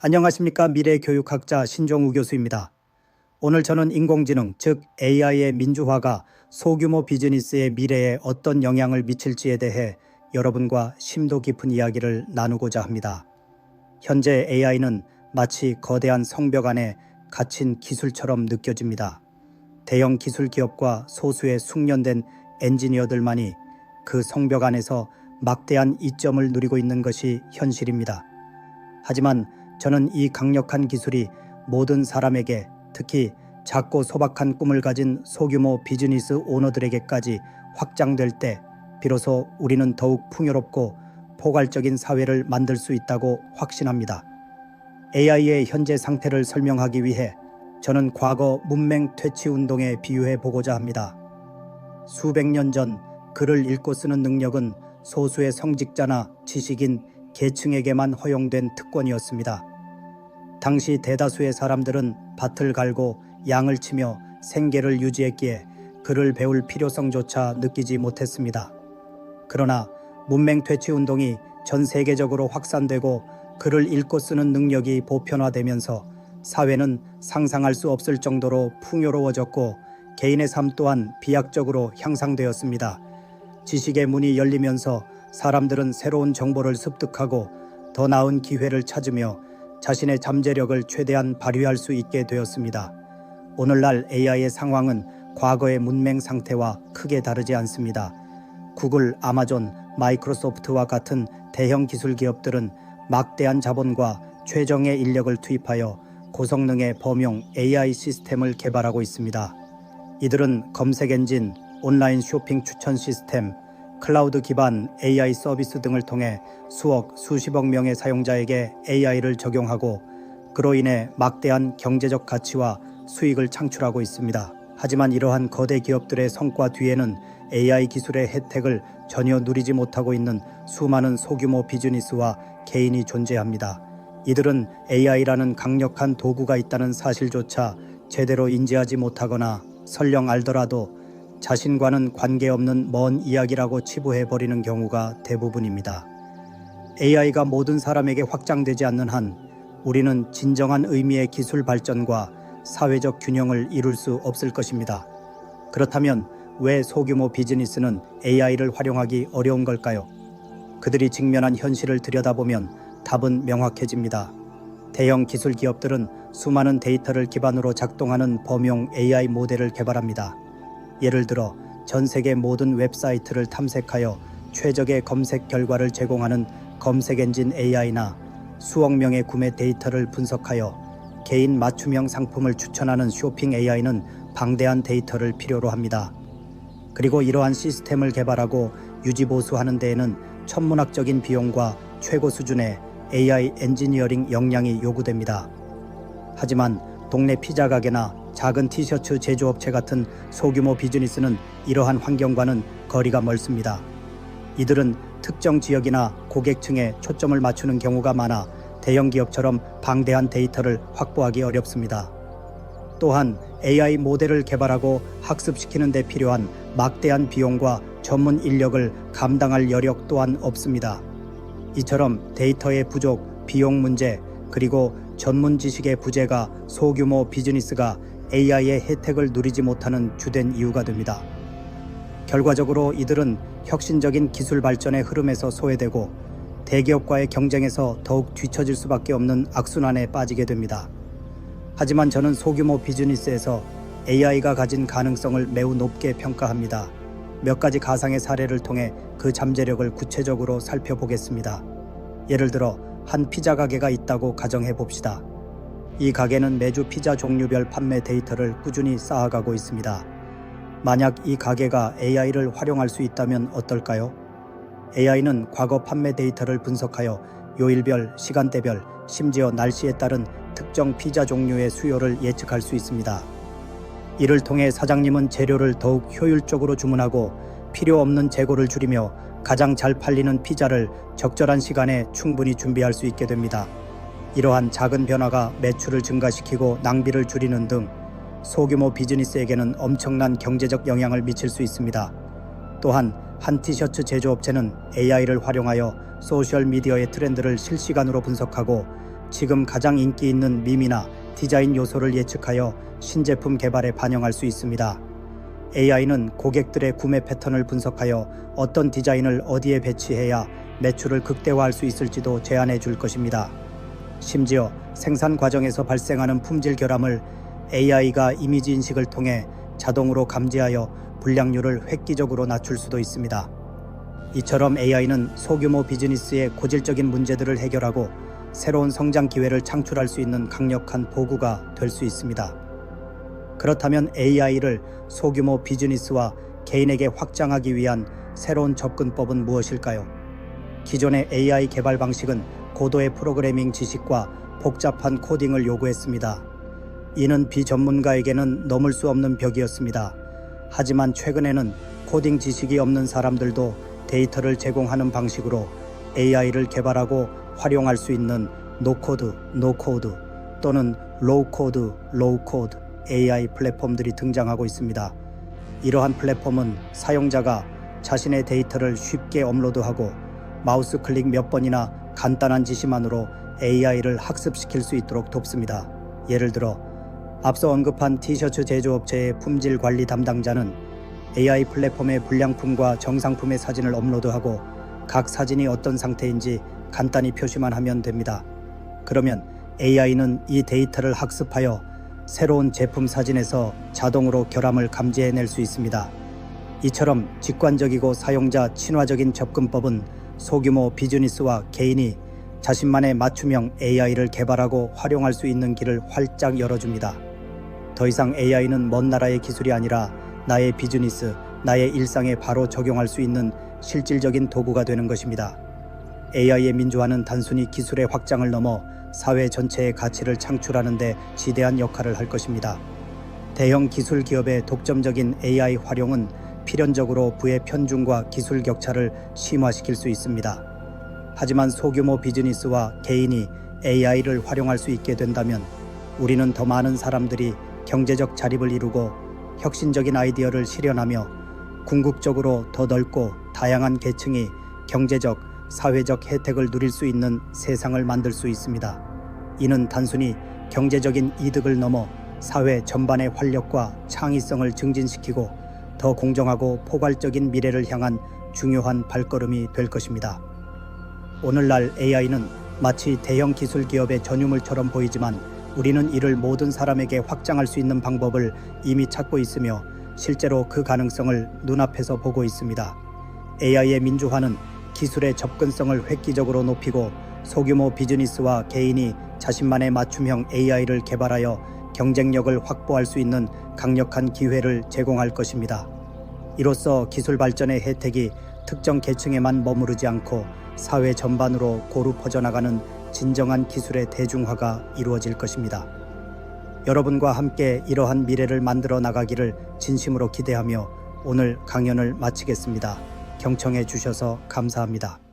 안녕하십니까. 미래교육학자 신종우 교수입니다. 오늘 저는 인공지능 즉 AI의 민주화가 소규모 비즈니스의 미래에 어떤 영향을 미칠지에 대해 여러분과 심도 깊은 이야기를 나누고자 합니다. 현재 AI는 마치 거대한 성벽 안에 갇힌 기술처럼 느껴집니다. 대형 기술 기업과 소수의 숙련된 엔지니어들만이 그 성벽 안에서 막대한 이점을 누리고 있는 것이 현실입니다. 하지만 저는 이 강력한 기술이 모든 사람에게, 특히 작고 소박한 꿈을 가진 소규모 비즈니스 오너들에게까지 확장될 때 비로소 우리는 더욱 풍요롭고 포괄적인 사회를 만들 수 있다고 확신합니다. AI의 현재 상태를 설명하기 위해 저는 과거 문맹 퇴치 운동에 비유해 보고자 합니다. 수백 년 전 글을 읽고 쓰는 능력은 소수의 성직자나 지식인 계층에게만 허용된 특권이었습니다. 당시 대다수의 사람들은 밭을 갈고 양을 치며 생계를 유지했기에 글을 배울 필요성조차 느끼지 못했습니다. 그러나 문맹 퇴치 운동이 전 세계적으로 확산되고 글을 읽고 쓰는 능력이 보편화되면서 사회는 상상할 수 없을 정도로 풍요로워졌고 개인의 삶 또한 비약적으로 향상되었습니다. 지식의 문이 열리면서 사람들은 새로운 정보를 습득하고 더 나은 기회를 찾으며 자신의 잠재력을 최대한 발휘할 수 있게 되었습니다. 오늘날 AI의 상황은 과거의 문맹 상태와 크게 다르지 않습니다. 구글, 아마존, 마이크로소프트와 같은 대형 기술 기업들은 막대한 자본과 최정예 인력을 투입하여 고성능의 범용 AI 시스템을 개발하고 있습니다. 이들은 검색 엔진, 온라인 쇼핑 추천 시스템, 클라우드 기반 AI 서비스 등을 통해 수억, 수십억 명의 사용자에게 AI를 적용하고 그로 인해 막대한 경제적 가치와 수익을 창출하고 있습니다. 하지만 이러한 거대 기업들의 성과 뒤에는 AI 기술의 혜택을 전혀 누리지 못하고 있는 수많은 소규모 비즈니스와 개인이 존재합니다. 이들은 AI라는 강력한 도구가 있다는 사실조차 제대로 인지하지 못하거나 설령 알더라도 자신과는 관계없는 먼 이야기라고 치부해버리는 경우가 대부분입니다. AI가 모든 사람에게 확장되지 않는 한 우리는 진정한 의미의 기술 발전과 사회적 균형을 이룰 수 없을 것입니다. 그렇다면 왜 소규모 비즈니스는 AI를 활용하기 어려운 걸까요? 그들이 직면한 현실을 들여다보면 답은 명확해집니다. 대형 기술 기업들은 수많은 데이터를 기반으로 작동하는 범용 AI 모델을 개발합니다. 예를 들어 전 세계 모든 웹사이트를 탐색하여 최적의 검색 결과를 제공하는 검색 엔진 AI나 수억 명의 구매 데이터를 분석하여 개인 맞춤형 상품을 추천하는 쇼핑 AI는 방대한 데이터를 필요로 합니다. 그리고 이러한 시스템을 개발하고 유지보수하는 데에는 천문학적인 비용과 최고 수준의 AI 엔지니어링 역량이 요구됩니다. 하지만 동네 피자 가게나 작은 티셔츠 제조업체 같은 소규모 비즈니스는 이러한 환경과는 거리가 멀습니다. 이들은 특정 지역이나 고객층에 초점을 맞추는 경우가 많아 대형 기업처럼 방대한 데이터를 확보하기 어렵습니다. 또한 AI 모델을 개발하고 학습시키는 데 필요한 막대한 비용과 전문 인력을 감당할 여력 또한 없습니다. 이처럼 데이터의 부족, 비용 문제, 그리고 전문 지식의 부재가 소규모 비즈니스가 AI의 혜택을 누리지 못하는 주된 이유가 됩니다. 결과적으로 이들은 혁신적인 기술 발전의 흐름에서 소외되고 대기업과의 경쟁에서 더욱 뒤처질 수밖에 없는 악순환에 빠지게 됩니다. 하지만 저는 소규모 비즈니스에서 AI가 가진 가능성을 매우 높게 평가합니다. 몇 가지 가상의 사례를 통해 그 잠재력을 구체적으로 살펴보겠습니다. 예를 들어 한 피자 가게가 있다고 가정해 봅시다. 이 가게는 매주 피자 종류별 판매 데이터를 꾸준히 쌓아가고 있습니다. 만약 이 가게가 AI를 활용할 수 있다면 어떨까요? AI는 과거 판매 데이터를 분석하여 요일별, 시간대별, 심지어 날씨에 따른 특정 피자 종류의 수요를 예측할 수 있습니다. 이를 통해 사장님은 재료를 더욱 효율적으로 주문하고 필요 없는 재고를 줄이며 가장 잘 팔리는 피자를 적절한 시간에 충분히 준비할 수 있게 됩니다. 이러한 작은 변화가 매출을 증가시키고 낭비를 줄이는 등 소규모 비즈니스에게는 엄청난 경제적 영향을 미칠 수 있습니다. 또한 한 티셔츠 제조업체는 AI를 활용하여 소셜미디어의 트렌드를 실시간으로 분석하고 지금 가장 인기 있는 밈이나 디자인 요소를 예측하여 신제품 개발에 반영할 수 있습니다. AI는 고객들의 구매 패턴을 분석하여 어떤 디자인을 어디에 배치해야 매출을 극대화할 수 있을지도 제안해 줄 것입니다. 심지어 생산 과정에서 발생하는 품질 결함을 AI가 이미지 인식을 통해 자동으로 감지하여 불량률을 획기적으로 낮출 수도 있습니다. 이처럼 AI는 소규모 비즈니스의 고질적인 문제들을 해결하고 새로운 성장 기회를 창출할 수 있는 강력한 도구가 될 수 있습니다. 그렇다면 AI를 소규모 비즈니스와 개인에게 확장하기 위한 새로운 접근법은 무엇일까요? 기존의 AI 개발 방식은 고도의 프로그래밍 지식과 복잡한 코딩을 요구했습니다. 이는 비전문가에게는 넘을 수 없는 벽이었습니다. 하지만 최근에는 코딩 지식이 없는 사람들도 데이터를 제공하는 방식으로 AI를 개발하고 활용할 수 있는 노코드, 노코드 또는 로우코드, 로우코드 AI 플랫폼들이 등장하고 있습니다. 이러한 플랫폼은 사용자가 자신의 데이터를 쉽게 업로드하고 마우스 클릭 몇 번이나 간단한 지시만으로 AI를 학습시킬 수 있도록 돕습니다. 예를 들어 앞서 언급한 티셔츠 제조업체의 품질 관리 담당자는 AI 플랫폼의 불량품과 정상품의 사진을 업로드하고 각 사진이 어떤 상태인지 간단히 표시만 하면 됩니다. 그러면 AI는 이 데이터를 학습하여 새로운 제품 사진에서 자동으로 결함을 감지해낼 수 있습니다. 이처럼 직관적이고 사용자 친화적인 접근법은 소규모 비즈니스와 개인이 자신만의 맞춤형 AI를 개발하고 활용할 수 있는 길을 활짝 열어줍니다. 더 이상 AI는 먼 나라의 기술이 아니라 나의 비즈니스, 나의 일상에 바로 적용할 수 있는 실질적인 도구가 되는 것입니다. AI의 민주화는 단순히 기술의 확장을 넘어 사회 전체의 가치를 창출하는 데 지대한 역할을 할 것입니다. 대형 기술 기업의 독점적인 AI 활용은 필연적으로 부의 편중과 기술 격차를 심화시킬 수 있습니다. 하지만 소규모 비즈니스와 개인이 AI를 활용할 수 있게 된다면 우리는 더 많은 사람들이 경제적 자립을 이루고 혁신적인 아이디어를 실현하며 궁극적으로 더 넓고 다양한 계층이 경제적, 사회적 혜택을 누릴 수 있는 세상을 만들 수 있습니다. 이는 단순히 경제적인 이득을 넘어 사회 전반의 활력과 창의성을 증진시키고 더 공정하고 포괄적인 미래를 향한 중요한 발걸음이 될 것입니다. 오늘날 AI는 마치 대형 기술 기업의 전유물처럼 보이지만 우리는 이를 모든 사람에게 확장할 수 있는 방법을 이미 찾고 있으며 실제로 그 가능성을 눈앞에서 보고 있습니다. AI의 민주화는 기술의 접근성을 획기적으로 높이고 소규모 비즈니스와 개인이 자신만의 맞춤형 AI를 개발하여 경쟁력을 확보할 수 있는 강력한 기회를 제공할 것입니다. 이로써 기술 발전의 혜택이 특정 계층에만 머무르지 않고 사회 전반으로 고루 퍼져나가는 진정한 기술의 대중화가 이루어질 것입니다. 여러분과 함께 이러한 미래를 만들어 나가기를 진심으로 기대하며 오늘 강연을 마치겠습니다. 경청해 주셔서 감사합니다.